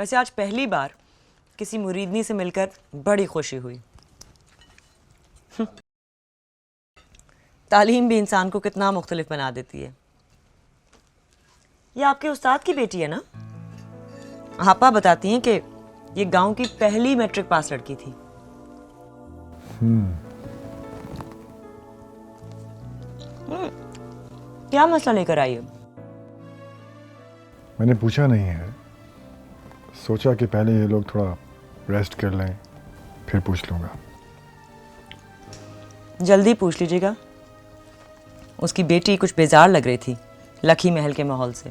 वैसे आज पहली बार किसी मुरीदनी से मिलकर बड़ी खुशी हुई। तालीम भी इंसान को कितना मुख्तलिफ बना देती है। ये आपके उस्ताद की बेटी है ना? आपा बताती हैं कि ये गांव की पहली मैट्रिक पास लड़की थी। क्या मसला लेकर आई है? मैंने पूछा नहीं है, सोचा कि पहले ये लोग थोड़ा रेस्ट कर लें फिर पूछ लूँगा। जल्दी पूछ लीजिएगा। उसकी बेटी कुछ बेजार लग रही थी लखी महल के माहौल से।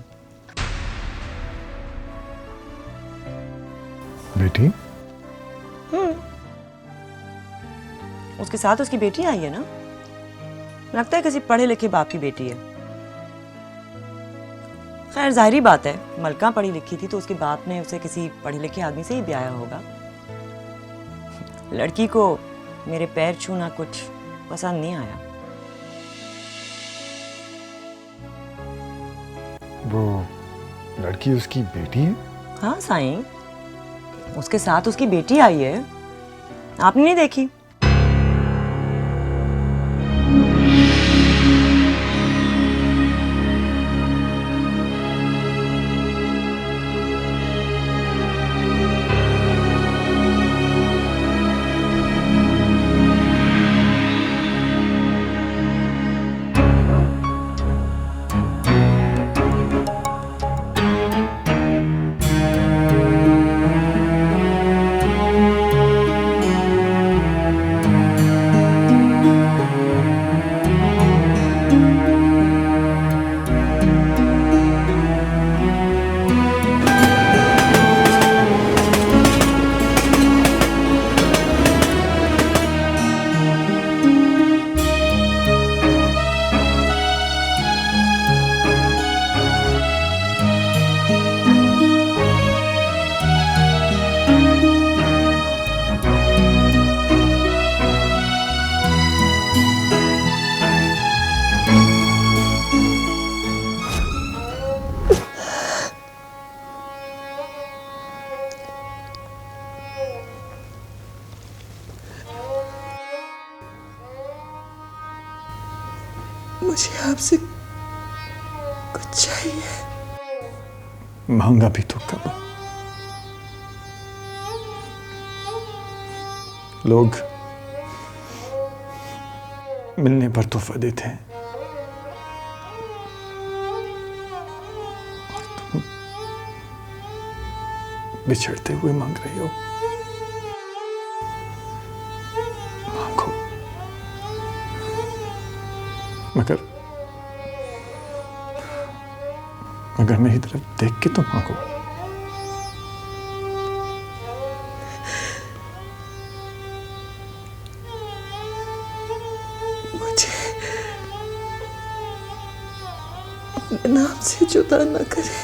बेटी? उसके साथ उसकी बेटी आई है ना? लगता है किसी पढ़े लिखे बाप की बेटी है। खैर जाहिर बात है, मलका पढ़ी लिखी थी तो उसके बाप ने उसे किसी पढ़े लिखे आदमी से ही ब्याया होगा। लड़की को मेरे पैर छूना कुछ पसंद नहीं आया। वो लड़की उसकी बेटी है? हाँ साईं, उसके साथ उसकी बेटी आई है। आपने नहीं देखी? मुझे आपसे कुछ चाहिए। मांगा भी तो कब? लोग मिलने पर तोहफा देते हैं और तुम बिछड़ते हुए मांग रही हो। मांगो, मगर मेरी तरफ देख के तो मांगो। मुझे अपने नाम से जुदा न करे।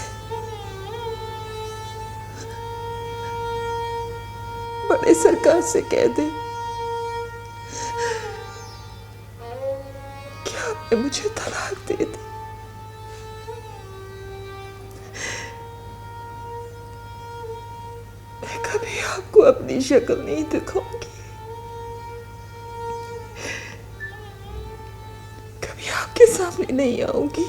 बड़े सरकार से कह दे कि आपने मुझे तलाक दे दी। मैं कभी आपको अपनी शक्ल नहीं दिखाऊंगी, कभी आपके सामने नहीं आऊंगी।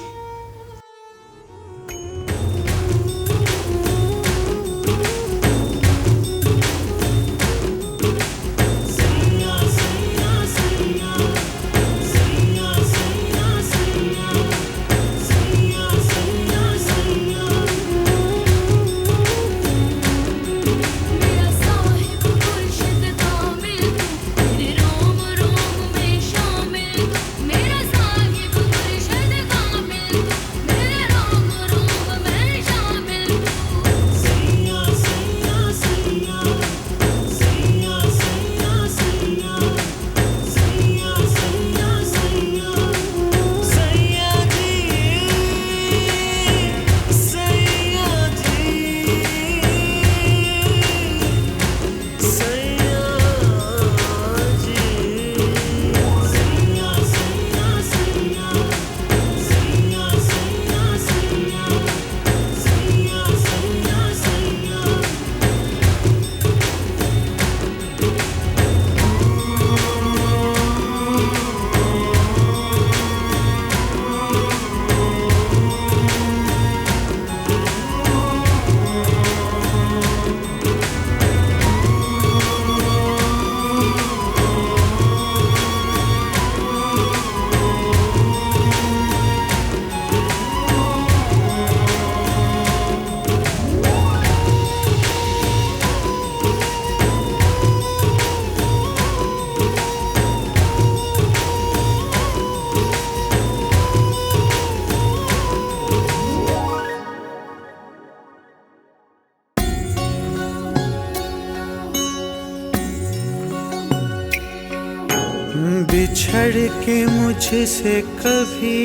बिछड़ के मुझसे कभी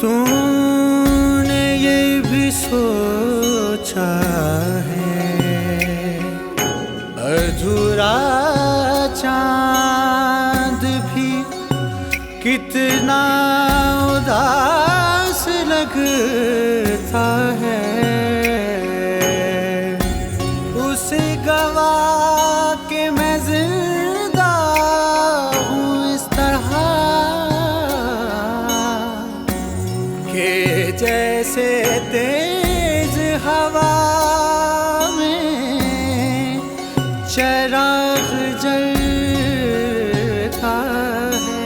तूने ये भी सोचा है, अधूरा चांद भी कितना उदास लगता है, उसे गवा के मैं जिंदा हूँ इस तरह के जैसे तेज हवा में चिराग जलता है।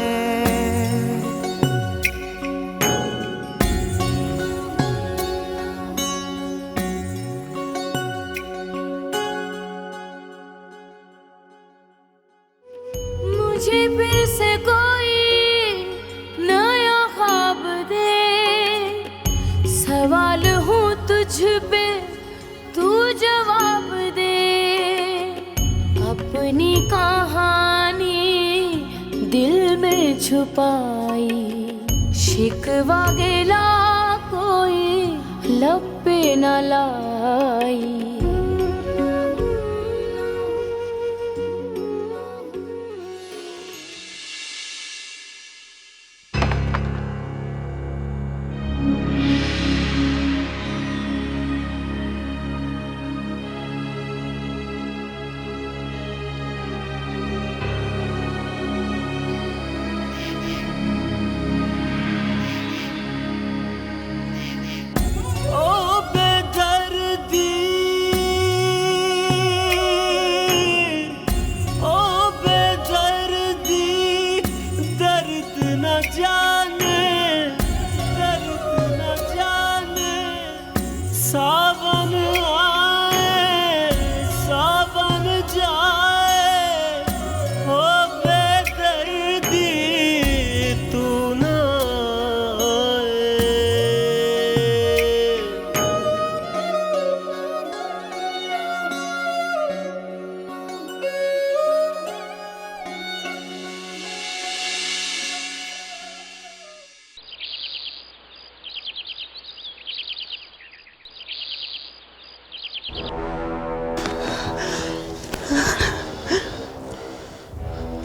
मुझे फिर से कोई नया ख्वाब दे, सवाल हूँ तुझ पे तू जवाब दे, अपनी कहानी दिल में छुपाई, शिकवा गिला कोई लब पे न लाई। सावन आए सावन जाए, ओ बेदर्दी तू ना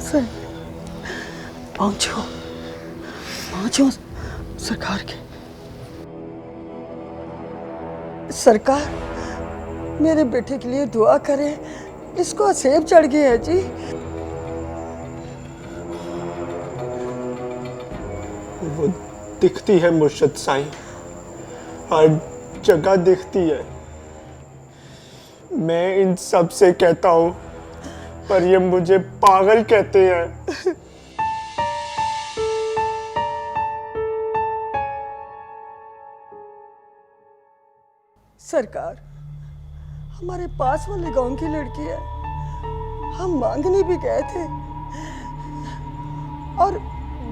सर पहुंचो पहुंचो सरकार के। सरकार मेरे बेटे के लिए दुआ करें, इसको सेब चढ़ गए है जी। वो दिखती है मुर्शद साईं, हर जगह दिखती है। मैं इन सब से कहता हूँ पर ये मुझे पागल कहते हैं। सरकार हमारे पास वाले गांव की लड़की है, हम मांगने भी गए थे और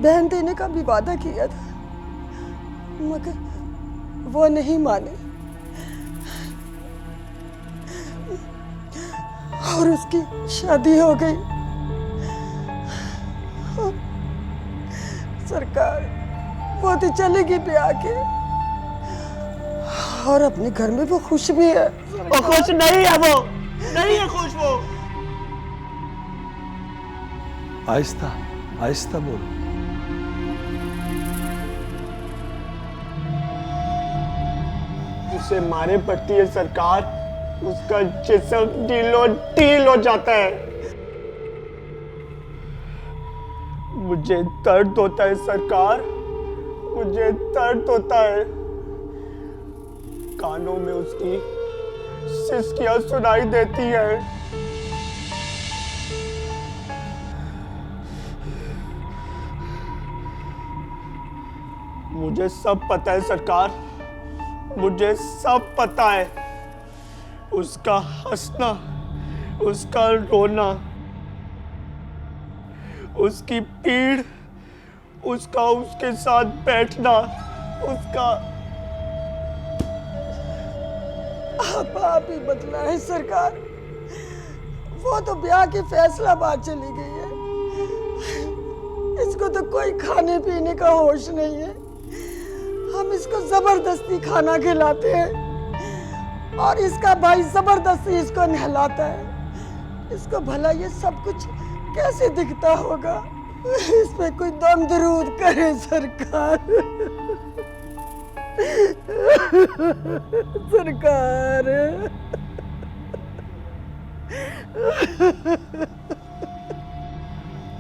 बहन देने का भी वादा किया था, मगर वो नहीं माने और उसकी शादी हो गई। सरकार वो तो चलेगी ब्याह के और अपने घर में वो खुश भी है। वो खुश नहीं है, वो नहीं है खुश। वो आहिस्ता आहिस्ता बोल। उसे मारे पड़ती है सरकार, उसका जिस्म ढीलो ढील हो जाता है। मुझे दर्द होता है सरकार, मुझे दर्द होता है। कानों में उसकी सिसकियां सुनाई देती है। मुझे सब पता है सरकार, मुझे सब पता है। उसका हंसना, उसका रोना, उसकी पीड़, उसका उसके साथ बैठना, उसका आप ही बदला है सरकार। वो तो ब्याह की फैसला बात चली गई है। इसको तो कोई खाने पीने का होश नहीं है। हम इसको जबरदस्ती खाना खिलाते हैं और इसका भाई जबरदस्ती इसको नहलाता है। इसको भला ये सब कुछ कैसे दिखता होगा? इस पे कोई दम दरूद करे सरकार। सरकार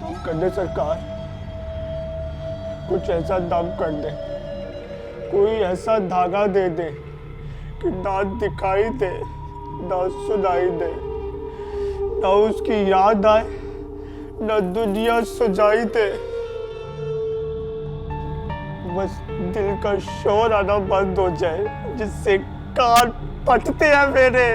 तुम कर दे सरकार, कुछ ऐसा दम कर दे, कोई ऐसा धागा दे दे कि ना दिखाई दे ना सुनाई दे, ना उसकी याद आए ना दुनिया सुझाई दे। बस दिल का शोर आना बंद हो जाए जिससे कान फटते हैं मेरे।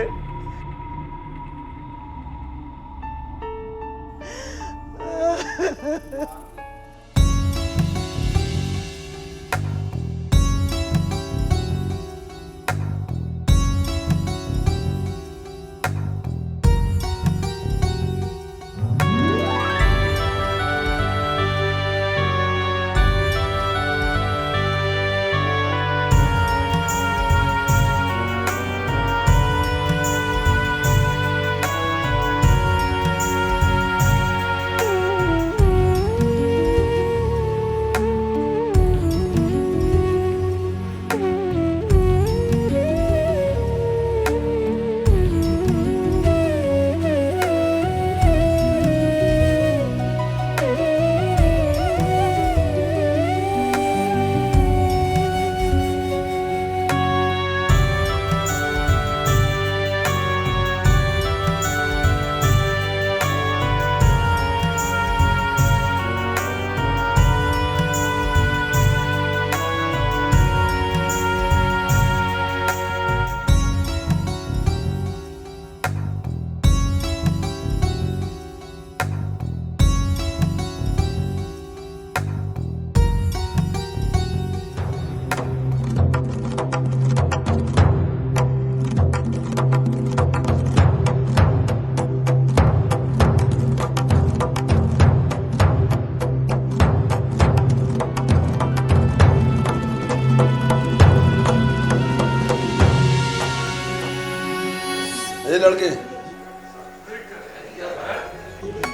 ये लड़के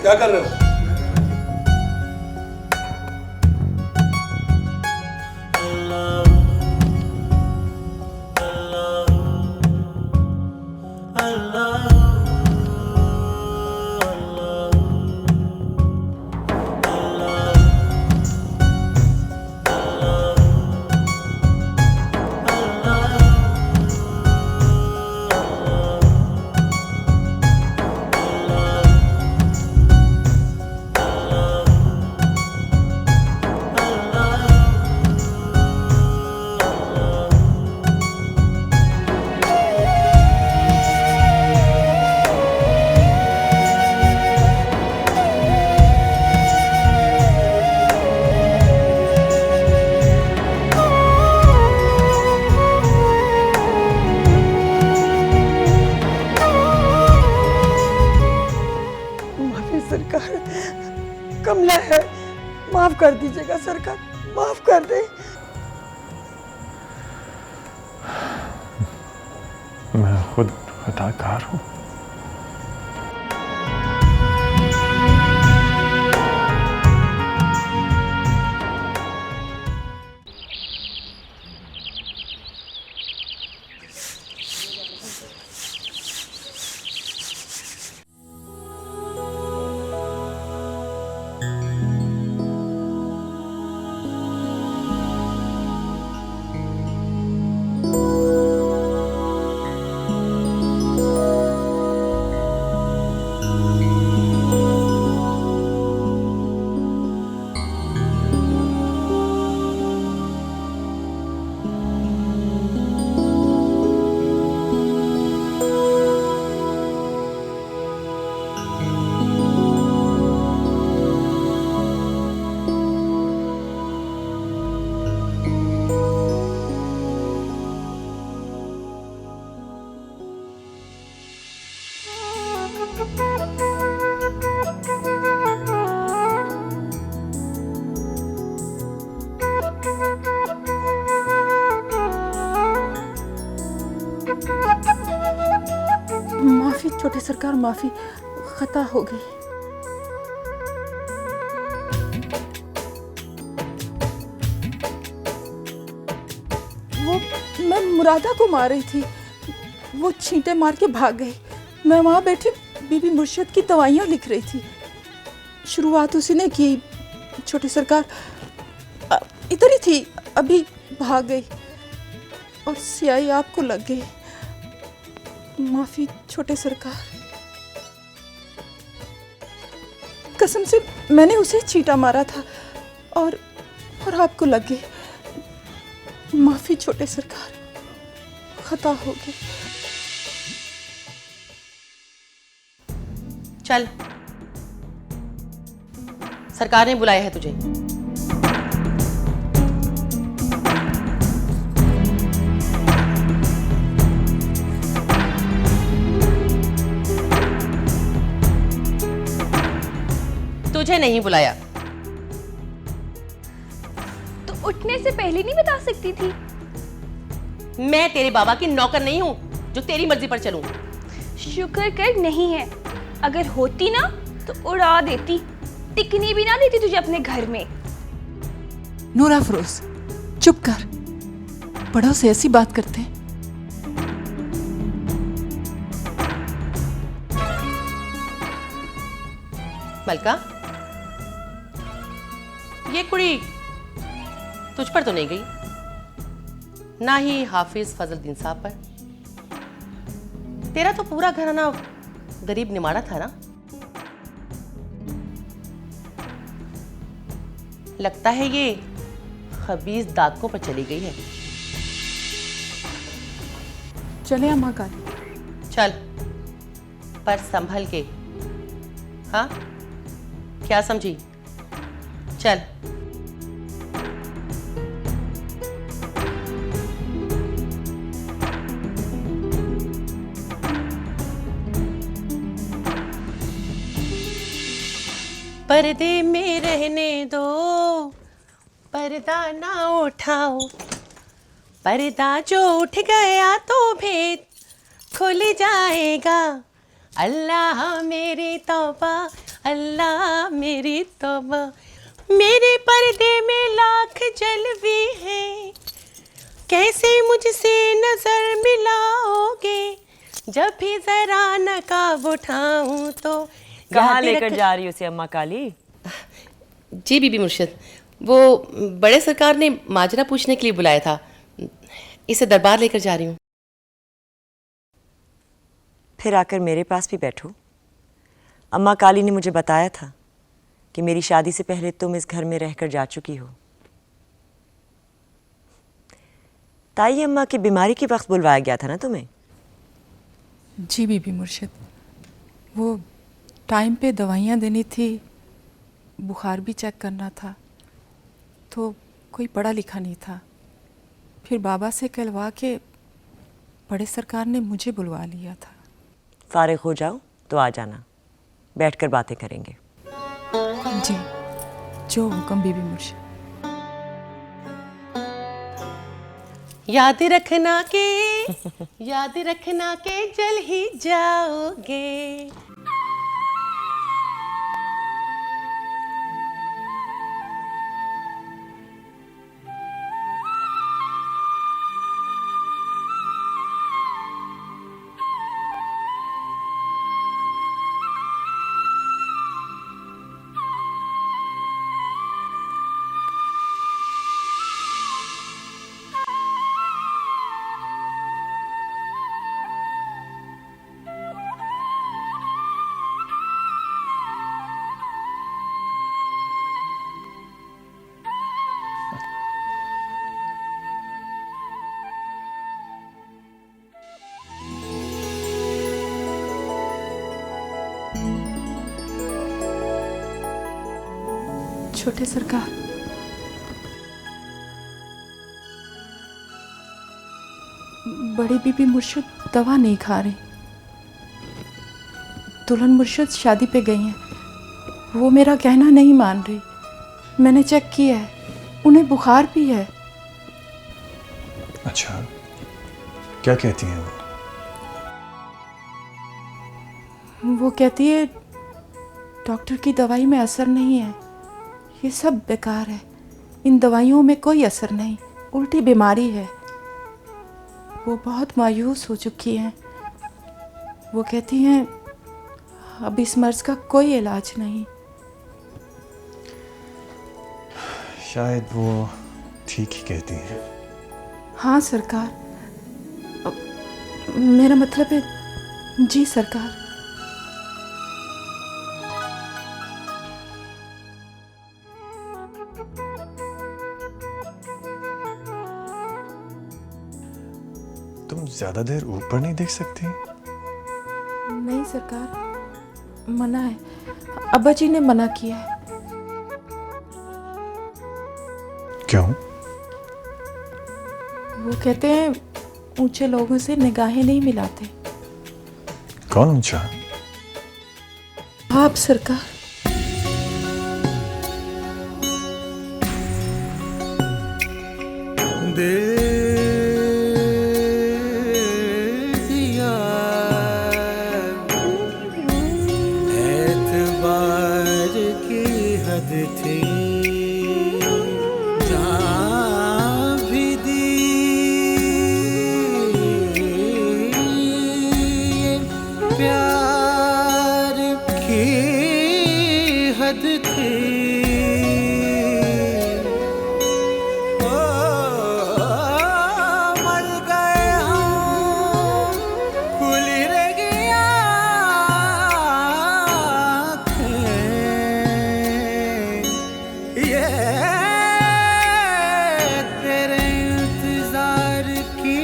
क्या कर रहे हो? सरकार, कमला है, माफ कर दीजिएगा सरकार, माफ कर दे। मैं खुद खताकार हूँ। सरकार माफ़ी, खता हो गई। वो मैं मुरादा को मार रही थी, वो छींटे मार के भाग गई। मैं वहाँ बैठी बीबी मुर्शद की दवाइयाँ लिख रही थी। शुरुआत उसी ने की। छोटे सरकार इधर ही थी, अभी भाग गई और स्याही आपको लग गई। माफी छोटे सरकार, कसम से मैंने उसे चीटा मारा था और आपको लग गई। माफी छोटे सरकार, खता हो गई। चल, सरकार ने बुलाया है तुझे। तुझे नहीं बुलाया तो उठने से पहले नहीं बता सकती थी? मैं तेरे बाबा की नौकर नहीं हूं जो तेरी मर्जी पर चलूं। शुक्र कर नहीं है, अगर होती ना तो उड़ा देती, टिकनी भी ना देती तुझे अपने घर में। नूरा फरोज, चुप कर, बड़ों से ऐसी बात करते हैं। मलका, ये कुड़ी तुझ पर तो नहीं गई, ना ही हाफिज फजलुद्दीन साहब पर। तेरा तो पूरा घराना गरीब निमाड़ा था ना। लगता है ये खबीज दागों पर चली गई है। चले अम्मा काली। चल, पर संभल के। हाँ, क्या समझी? चल। पर्दे में रहने दो, पर्दा ना उठाओ, पर्दा जो उठ गया तो भेद खुल जाएगा। अल्लाह मेरी तौबा, अल्लाह मेरी तौबा, मेरे पर्दे में लाख जलवे हैं, कैसे मुझसे नजर मिलाओगे, जब भी जरा नकाब उठाऊं तो। कहाँ लेकर जा रही हो उसे अम्मा काली? जी बीबी मुर्शिद, वो बड़े सरकार ने माजरा पूछने के लिए बुलाया था, इसे दरबार लेकर जा रही हूँ। फिर आकर मेरे पास भी बैठो। अम्मा काली ने मुझे बताया था कि मेरी शादी से पहले तुम इस घर में रहकर जा चुकी हो। ताई अम्मा की बीमारी के वक्त बुलवाया गया था ना तुम्हें? जी बीबी मुर्शिद, वो टाइम पे दवाइयाँ देनी थी, बुखार भी चेक करना था, तो कोई पढ़ा लिखा नहीं था। फिर बाबा से कहलवा के बड़े सरकार ने मुझे बुलवा लिया था। फारिग हो जाओ तो आ जाना, बैठकर बातें करेंगे। जी, जो हुक्म बीबी मुर्शिद। याद रखना के याद रखना के जल ही जाओगे। छोटे सरकार, बड़ी बीबी मुर्शिद दवा नहीं खा रही। दुल्हन मुर्शिद शादी पे गई हैं, वो मेरा कहना नहीं मान रही। मैंने चेक किया है, उन्हें बुखार भी है। अच्छा, क्या कहती हैं वो? वो कहती है डॉक्टर की दवाई में असर नहीं है, ये सब बेकार है, इन दवाइयों में कोई असर नहीं, उल्टी बीमारी है। वो बहुत मायूस हो चुकी हैं। वो कहती हैं अब इस मर्ज का कोई इलाज नहीं। शायद वो ठीक ही कहती हैं। हाँ सरकार, मेरा मतलब है जी सरकार। तुम ज्यादा देर ऊपर नहीं देख सकती? नहीं सरकार, मना है, अब्बा जी ने मना किया है। क्यों? वो कहते हैं ऊंचे लोगों से निगाहें नहीं मिलाते। कौन ऊंचा? आप सरकार। एतबार की हद थी, जहाँ भी दी प्यार की हद थी। मर गए हम, खुली रह गई आँखें, ये तेरे इंतजार की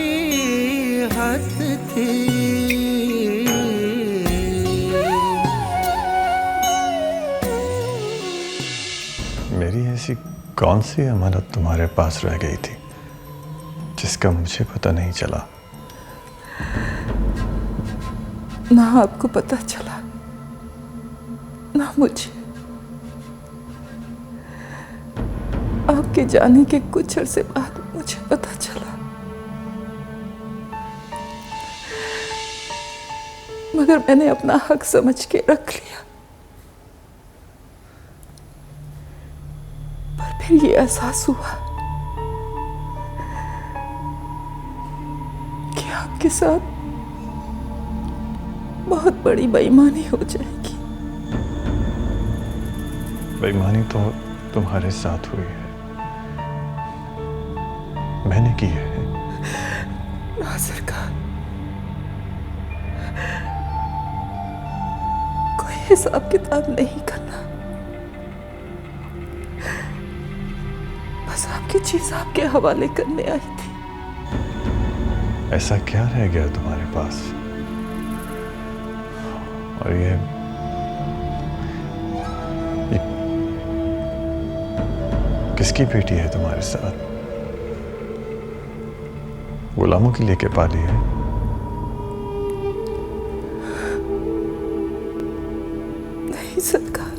हद थी। मेरी ऐसी कौन सी अमानत तुम्हारे पास रह गई थी जिसका मुझे पता नहीं चला? ना आपको पता चला, ना मुझे। आपके जाने के कुछ अरसे बाद मुझे पता चला, मगर मैंने अपना हक समझ के रख लिया। पर फिर ये एहसास हुआ कि आपके साथ बहुत बड़ी बेईमानी हो जाएगी। बेईमानी तो तुम्हारे साथ हुई है, मैंने की है। ना सरकार, कोई हिसाब किताब नहीं करना, बस आपकी चीज आपके हवाले करने आई थी। ऐसा क्या रह गया तुम्हारे पास? और ये किसकी बेटी है तुम्हारे साथ? गुलामों की लेके पाली है? नहीं सरकार।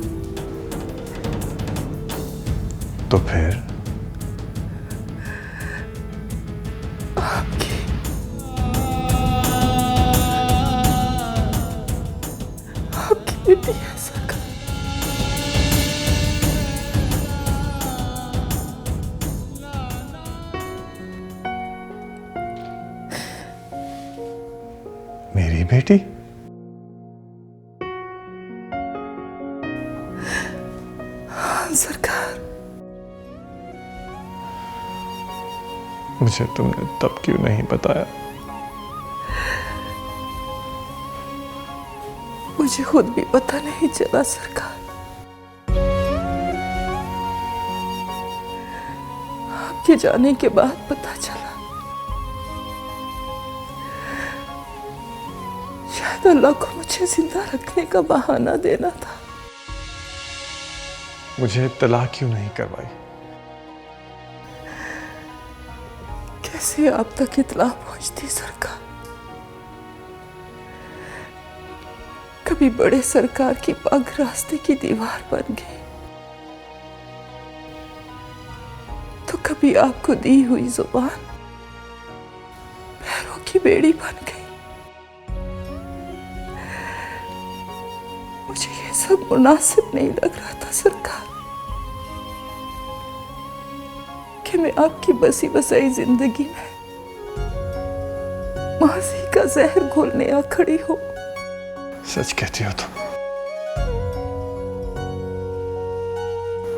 तो फिर आपकी बेटी है सरकार। मेरी बेटी? हाँ सरकार। मुझे तुमने तब क्यों नहीं बताया? मुझे खुद भी पता नहीं चला सरकार। आपके जाने के बाद पता चला। शायद अल्लाह को मुझे जिंदा रखने का बहाना देना था। मुझे इत्तला क्यों नहीं करवाई? कैसे आप तक इत्तला पहुंचती सरकार? कभी बड़े सरकार की पग रास्ते की दीवार बन गई, तो कभी आपको दी हुई जुबान पैरों की बेड़ी बन गई। मुझे ये सब मुनासिब नहीं लग रहा था सरकार कि मैं आपकी बसी बसाई जिंदगी में माजी का जहर घोलने आ खड़ी हो। सच कहती हो तुम।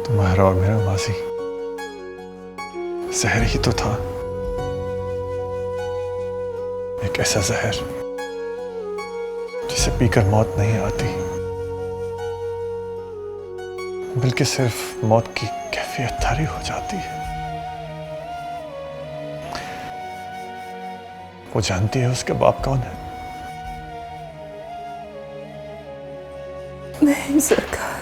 तुम्हारा और मेरा माजी जहर ही तो था। एक ऐसा जहर जिसे पीकर मौत नहीं आती, बल्कि सिर्फ मौत की कैफियत तारी हो जाती है। वो जानती है उसका बाप कौन है? नहीं सरकार,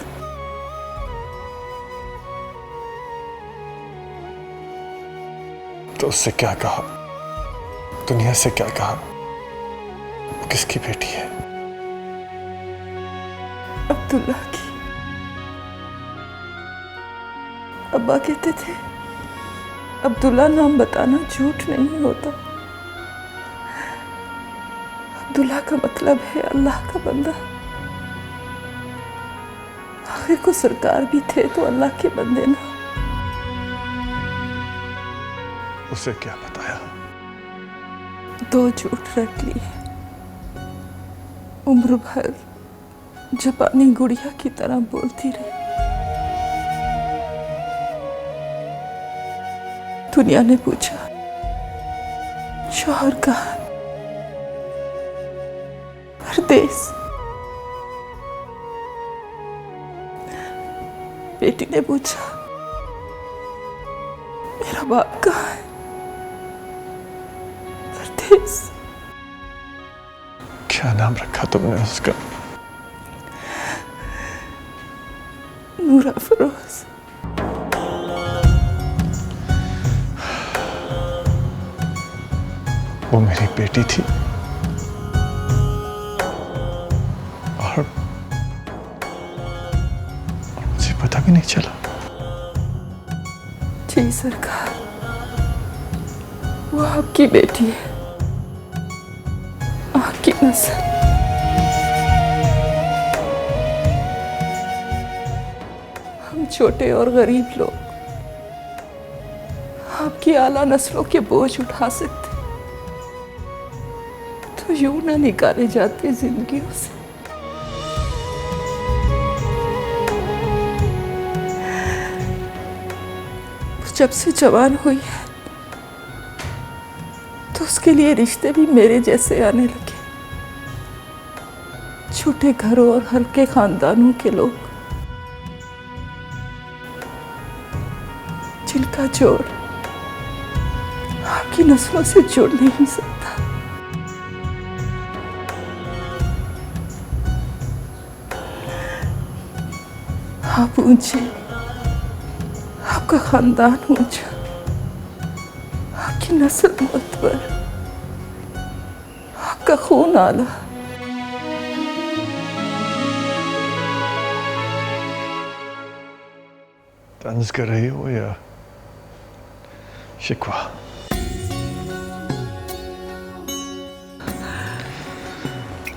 तो उससे क्या कहा? दुनिया से क्या कहा? वो किसकी बेटी है? अब्दुल्ला की। अब्बा कहते थे अब्दुल्ला नाम बताना झूठ नहीं होता। अब्दुल्ला का मतलब है अल्लाह का बंदा। आखिर को सरकार भी थे तो अल्लाह के बंदे ना। उसे क्या बताया? 2 झूठ रट लिए। उम्र भर जापानी गुड़िया की तरह बोलती रही। दुनिया ने पूछा शौहर कहाँ? परदेस। बेटी ने पूछा मेरा बाप कहाँ है? परदेस। क्या नाम रखा तुमने उसका? नूरा फरोज। वो मेरी बेटी थी और मुझे पता भी नहीं चला। जी सरकार, वो आपकी बेटी है, आपकी नस्ल। हम छोटे और गरीब लोग आपकी आला नस्लों के बोझ उठा सकते तो यूं ना निकाले जाते जिंदगियों से। जब से जवान हुई है तो उसके लिए रिश्ते भी मेरे जैसे आने लगे। छोटे घरों और हल्के खानदानों के लोग, जिनका जोड़ आपकी नस्लों से जुड़ नहीं सकता। आप ऊंचे, आपका खानदान ऊंचा, आपकी नस्ल मुतबर, आपका खून आला। तंज कर रही हो या शिकवा?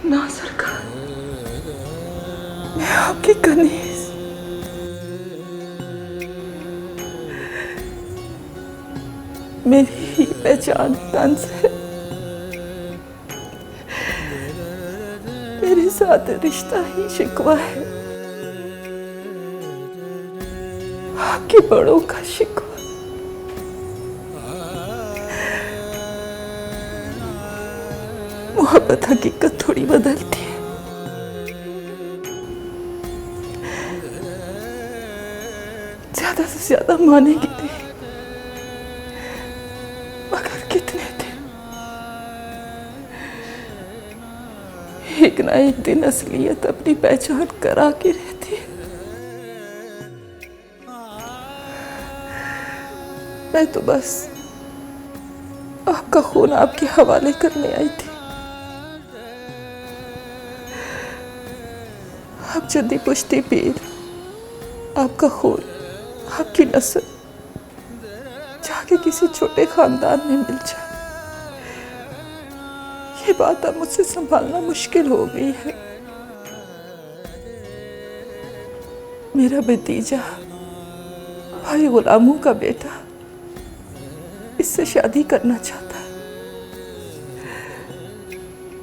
ना सरकार, मैं आपकी कनीज, मेरी ही पहचान तंज है। मेरे साथ रिश्ता ही शिकवा है, आपके बड़ों का शिकवा। मोहब्बत हकीकत थोड़ी बदलती है। ज्यादा से ज्यादा मानेगी नहीं, मगर कितने दिन? एक ना एक दिन असलियत अपनी पहचान करा के रहती है। मैं तो बस आपका खून आपके हवाले करने आई थी। आप जद्दी पुश्ती पीर, आपका खून, आपकी नस्ल जाके किसी छोटे खानदान में मिल जाए, ये बात अब मुझसे संभालना मुश्किल हो गई है। मेरा भतीजा भाई गुलामों का बेटा इससे शादी करना चाहता है।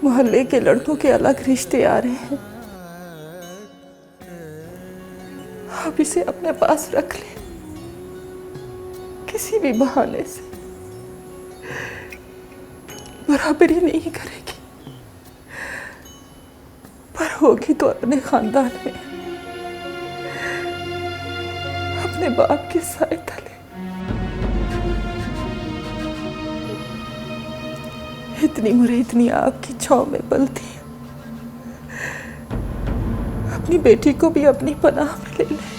मोहल्ले के लड़कों के अलग रिश्ते आ रहे हैं, आप इसे अपने पास रख ले किसी भी बहाने से। बराबरी नहीं करेगी पर होगी तो अपने खानदान में, अपने बाप के साए तले। इतनी मुरे इतनी आपकी छांव में पलती है, अपनी बेटी को भी अपनी पनाह में ले ले।